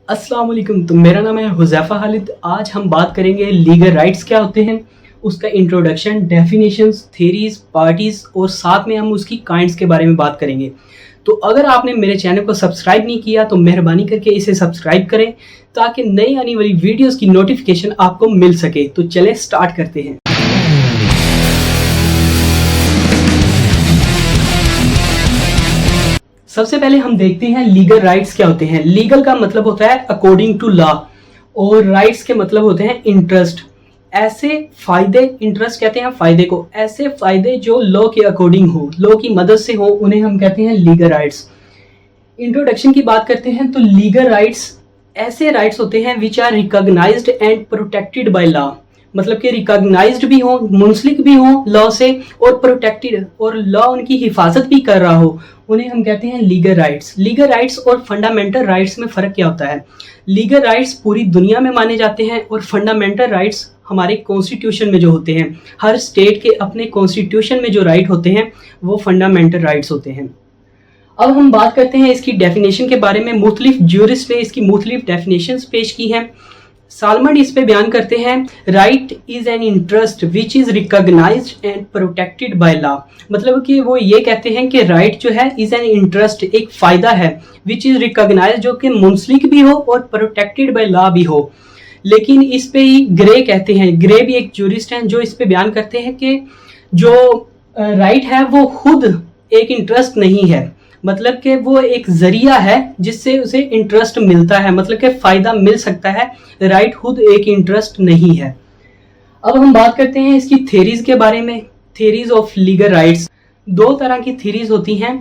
अस्सलाम वालेकुम। तो मेरा नाम है हुज़ैफ़ा खालिद। आज हम बात करेंगे लीगल राइट्स क्या होते हैं, उसका इंट्रोडक्शन, डेफिनेशंस, थ्योरीज, पार्टीज और साथ में हम उसकी काइंड्स के बारे में बात करेंगे। तो अगर आपने मेरे चैनल को सब्सक्राइब नहीं किया तो मेहरबानी करके इसे सब्सक्राइब करें ताकि नई आने वाली वीडियोस की नोटिफिकेशन आपको मिल सके। तो चलें स्टार्ट करते हैं। सबसे पहले हम देखते हैं लीगल राइट्स क्या होते हैं। लीगल का मतलब होता है अकॉर्डिंग टू लॉ और राइट्स के मतलब होते हैं इंटरेस्ट। ऐसे फायदे, इंटरेस्ट कहते हैं फायदे को, ऐसे फायदे जो लॉ के अकॉर्डिंग हो, लॉ की मदद से हो, उन्हें हम कहते हैं लीगल राइट्स। इंट्रोडक्शन की बात करते हैं तो लीगल राइट्स ऐसे राइट्स होते हैं which are recognised and protected by law. मतलब कि रिकॉग्नाइज्ड भी हो, मुंसलिक भी हो लॉ से, और प्रोटेक्टेड और लॉ उनकी हिफाजत भी कर रहा हो, उन्हें हम कहते हैं लीगल राइट्स। लीगल राइट्स और फंडामेंटल राइट्स में फ़र्क क्या होता है? लीगल राइट्स पूरी दुनिया में माने जाते हैं और फंडामेंटल राइट्स हमारे कॉन्स्टिट्यूशन में जो होते हैं, हर स्टेट के अपने कॉन्स्टिट्यूशन में जो राइट होते हैं वो फंडामेंटल राइट्स होते हैं। अब हम बात करते हैं इसकी डेफिनेशन के बारे में। मुख्तलिफ ज्यूरिस्ट ने इसकी मुख्तलिफ डेफिनेशंस पेश की हैं। सालमन इस पे बयान करते हैं, right is an interest which is recognised and protected by law. मतलब कि वो ये कहते हैं कि राइट जो है इज एन इंटरेस्ट, एक फ़ायदा है, विच इज रिकॉग्नाइज्ड जो कि मुंसलिक भी हो और प्रोटेक्टेड बाय लॉ भी हो। लेकिन इस पे ही ग्रे कहते हैं, ग्रे भी एक ज्यूरिस्ट हैं जो इस पे बयान करते हैं कि जो राइट है वो खुद एक इंटरेस्ट नहीं है, मतलब कि वो एक जरिया है जिससे उसे इंटरेस्ट मिलता है, मतलब कि फ़ायदा मिल सकता है। राइट खुद एक इंटरेस्ट नहीं है। अब हम बात करते हैं इसकी थ्योरीज के बारे में। थ्योरीज ऑफ लीगल राइट्स, दो तरह की थ्योरीज होती हैं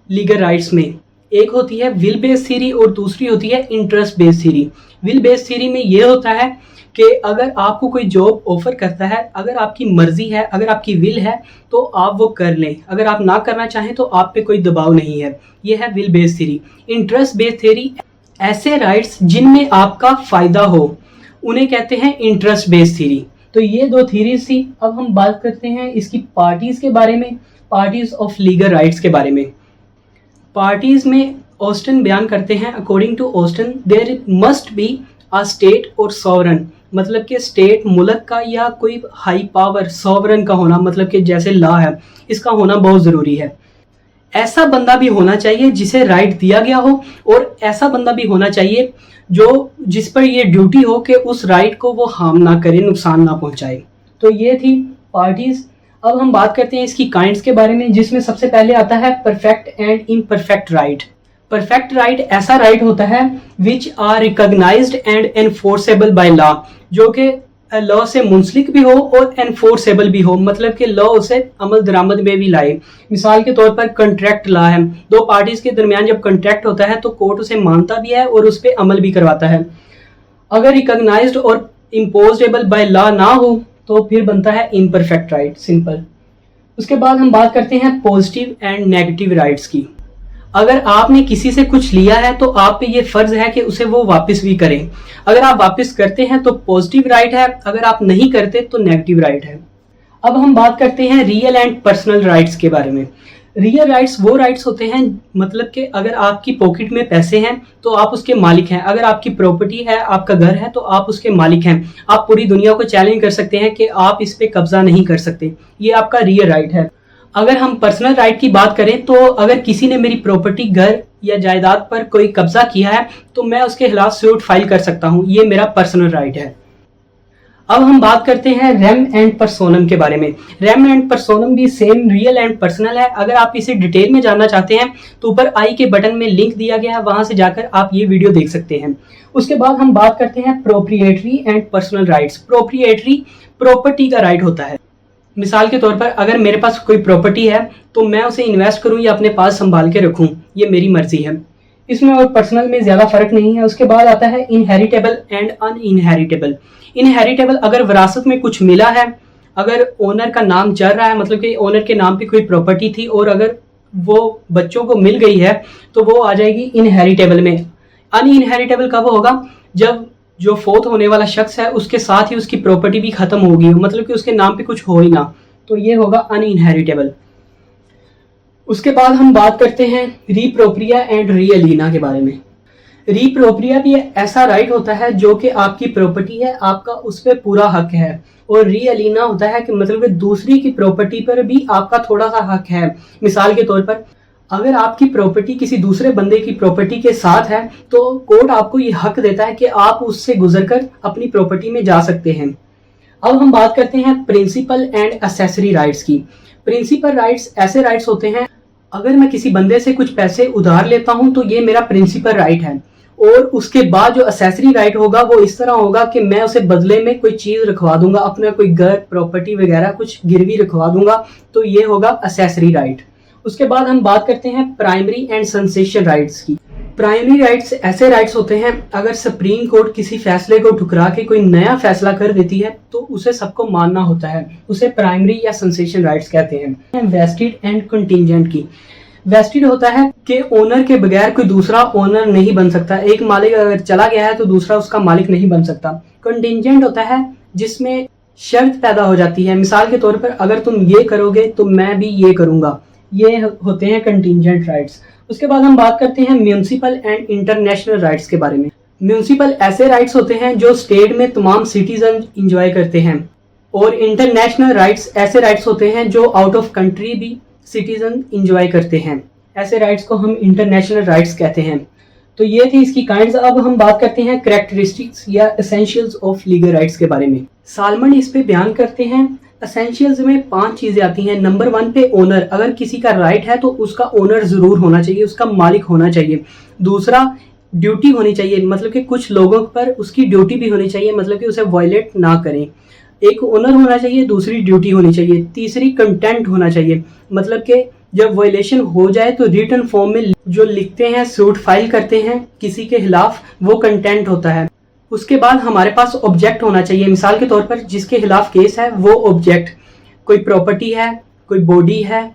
लीगल राइट्स में। एक होती है विल बेस्ड थ्योरी और दूसरी होती है interest based theory. Will based theory में ये होता है कि अगर आपको कोई जॉब ऑफर करता है, अगर आपकी मर्जी है, अगर आपकी विल है तो आप वो कर लें, अगर आप ना करना चाहें तो आप पे कोई दबाव नहीं है। ये है will based theory. Interest based theory, ऐसे राइट्स जिनमें आपका फ़ायदा हो उन्हें कहते हैं इंटरेस्ट बेस्ड थ्योरी। तो ये दो थ्योरीज थी। अब हम बात करते हैं इसकी पार्टीज़ के बारे में, पार्टीज़ ऑफ लीगल राइट्स के बारे में। पार्टीज़ में ऑस्टन बयान करते हैं, according to Austin there must be a state और सॉवरन। मतलब कि स्टेट मुल्क का या कोई हाई पावर सॉवरन का होना, मतलब कि जैसे लॉ है, इसका होना बहुत ज़रूरी है। ऐसा बंदा भी होना चाहिए जिसे राइट दिया गया हो और ऐसा बंदा भी होना चाहिए जो जिस पर ये ड्यूटी हो कि उस राइट को वो हार्म ना करे, नुकसान ना पहुंचाए। तो ये थी पार्टीज। अब हम बात करते हैं इसकी काइंड्स के बारे में, जिसमें सबसे पहले आता है perfect and imperfect right. Perfect right ऐसा राइट होता है which are recognised and enforceable by law, जो कि लॉ से मुंसलिक भी हो और एनफोर्सेबल भी हो, मतलब कि लॉ उसे अमल दरामद में भी लाए। मिसाल के तौर पर कंट्रैक्ट लॉ है, दो पार्टीज के दरमियान जब कंट्रैक्ट होता है तो कोर्ट उसे मानता भी है और उस पर अमल भी करवाता है। अगर रिकॉग्नाइज्ड और इम्पोजेबल बाय लॉ ना हो तो फिर बनता है इम्परफेक्ट राइट, सिंपल। उसके बाद हम बात करते हैं पॉजिटिव एंड नेगेटिव राइट्स की। अगर आपने किसी से कुछ लिया है तो आप पे ये फर्ज है कि उसे वो वापस भी करें। अगर आप वापस करते हैं तो पॉजिटिव राइट है, अगर आप नहीं करते तो नेगेटिव राइट है। अब हम बात करते हैं रियल एंड पर्सनल राइट्स के बारे में। रियल राइट्स वो राइट्स होते हैं, मतलब कि अगर आपकी पॉकेट में पैसे हैं तो आप उसके मालिक हैं, अगर आपकी प्रॉपर्टी है, आपका घर है तो आप उसके मालिक हैं। आप पूरी दुनिया को चैलेंज कर सकते हैं कि आप इस पे कब्जा नहीं कर सकते, ये आपका रियल राइट है। अगर हम पर्सनल राइट की बात करें तो अगर किसी ने मेरी प्रॉपर्टी, घर या जायदाद पर कोई कब्जा किया है तो मैं उसके खिलाफ सूट फाइल कर सकता हूँ, ये मेरा पर्सनल राइट है। अब हम बात करते हैं रेम एंड पर्सोनम के बारे में। रेम एंड पर्सोनम भी सेम रियल एंड पर्सनल है। अगर आप इसे डिटेल में जानना चाहते हैं तो ऊपर आई के बटन में लिंक दिया गया है, वहां से जाकर आप ये वीडियो देख सकते हैं। उसके बाद हम बात करते हैं proprietary and personal rights. Proprietary property का राइट होता है। मिसाल के तौर पर अगर मेरे पास कोई प्रॉपर्टी है तो मैं उसे इन्वेस्ट करूं या अपने पास संभाल के रखूं, ये मेरी मर्जी है। इसमें और पर्सनल में ज़्यादा फर्क नहीं है। उसके बाद आता है इनहेरिटेबल एंड अनइनहेरिटेबल। इनहेरिटेबल, अगर विरासत में कुछ मिला है, अगर ओनर का नाम चल रहा है, मतलब कि ओनर के नाम पे कोई प्रॉपर्टी थी और अगर वो बच्चों को मिल गई है तो वो आ जाएगी इनहेरिटेबल में। अनइनहेरिटेबल कब होगा? जब जो फोर्थ होने वाला शख्स है उसके साथ ही उसकी प्रॉपर्टी भी खत्म होगी, मतलब कि उसके नाम पे कुछ हो ही ना, तो ये होगा अनइनहेरिटेबल। उसके बाद हम बात करते हैं रीप्रोप्रिया एंड रियलीना के बारे में। रीप्रोप्रिया भी ऐसा राइट होता है जो कि आपकी प्रॉपर्टी है, आपका उस पर पूरा हक है। और रीअलीना होता है कि मतलब कि दूसरी की प्रॉपर्टी पर भी आपका थोड़ा सा हक है। मिसाल के तौर पर अगर आपकी प्रॉपर्टी किसी दूसरे बंदे की प्रॉपर्टी के साथ है तो कोर्ट आपको ये हक देता है कि आप उससे गुजरकर अपनी प्रॉपर्टी में जा सकते हैं। अब हम बात करते हैं प्रिंसिपल एंड एक्सेसरी राइट्स की। प्रिंसिपल राइट्स ऐसे राइट्स होते हैं, अगर मैं किसी बंदे से कुछ पैसे उधार लेता हूं तो ये मेरा प्रिंसिपल राइट है। और उसके बाद जो एक्सेसरी राइट होगा वो इस तरह होगा कि मैं उसे बदले में कोई चीज रखवा दूंगा, अपना कोई घर प्रॉपर्टी वगैरह कुछ गिरवी रखवा दूंगा, तो ये होगा एक्सेसरी राइट। उसके बाद हम बात करते हैं प्राइमरी एंड सेंसेशन राइट्स की। प्राइमरी राइट्स ऐसे राइट्स होते हैं, अगर सुप्रीम कोर्ट किसी फैसले को ठुकरा के कोई नया फैसला कर देती है तो उसे सबको मानना होता है, उसे प्राइमरी या सेंसेशन राइट्स कहते हैं। वेस्टेड एंड कंटिंजेंट की। वेस्टेड होता है कि ओनर के बगैर कोई दूसरा ओनर नहीं बन सकता, एक मालिक अगर चला गया है तो दूसरा उसका मालिक नहीं बन सकता। कंटिंजेंट होता है जिसमें शर्त पैदा हो जाती है, मिसाल के तौर पर अगर तुम ये करोगे तो मैं भी ये करूंगा, ये होते हैं कंटिंजेंट राइट्स। उसके बाद हम बात करते हैं म्यूनिसिपल एंड इंटरनेशनल राइट्स के बारे में। म्यूनिसिपल ऐसे राइट्स होते हैं जो स्टेट में तमाम सिटीजन इंजॉय करते हैं, और इंटरनेशनल राइट्स ऐसे राइट्स होते हैं जो आउट ऑफ कंट्री भी सिटीजन इंजॉय करते हैं। ऐसे राइट्स को हम इंटरनेशनल राइट्स कहते हैं। तो ये थी इसकी काइंड्स। अब हम बात करते हैं कैरेक्टरिस्टिक्स या एसेंशियल्स ऑफ लीगल राइट्स के बारे में। सालमन इस पे बयान करते हैं, एसेंशियल्स में 5 चीजें आती हैं। नंबर 1 पे ओनर, अगर किसी का राइट है तो उसका ओनर जरूर होना चाहिए, उसका मालिक होना चाहिए। दूसरा ड्यूटी होनी चाहिए, मतलब कि कुछ लोगों पर उसकी ड्यूटी भी होनी चाहिए, मतलब कि उसे वायलेट ना करें। एक ओनर होना चाहिए, दूसरी ड्यूटी होनी चाहिए। तीसरी कंटेंट होना चाहिए, मतलब कि जब वायलेशन हो जाए तो रिटन फॉर्म में जो लिखते हैं, सूट फाइल करते हैं किसी के खिलाफ, वो कंटेंट होता है। उसके बाद हमारे पास ऑब्जेक्ट होना चाहिए, मिसाल के तौर पर जिसके खिलाफ केस है वो ऑब्जेक्ट, कोई प्रॉपर्टी है, कोई बॉडी है,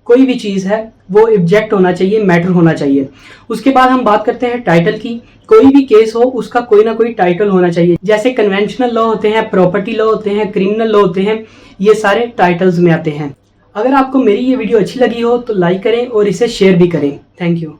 कोई भी चीज़ है, वो ऑब्जेक्ट होना चाहिए, मैटर होना चाहिए। उसके बाद हम बात करते हैं टाइटल की। कोई भी केस हो उसका कोई ना कोई टाइटल होना चाहिए, जैसे कन्वेंशनल लॉ होते हैं, प्रॉपर्टी लॉ होते हैं, क्रिमिनल लॉ होते हैं, ये सारे टाइटल्स में आते हैं। अगर आपको मेरी ये वीडियो अच्छी लगी हो तो लाइक करें और इसे शेयर भी करें। Thank you.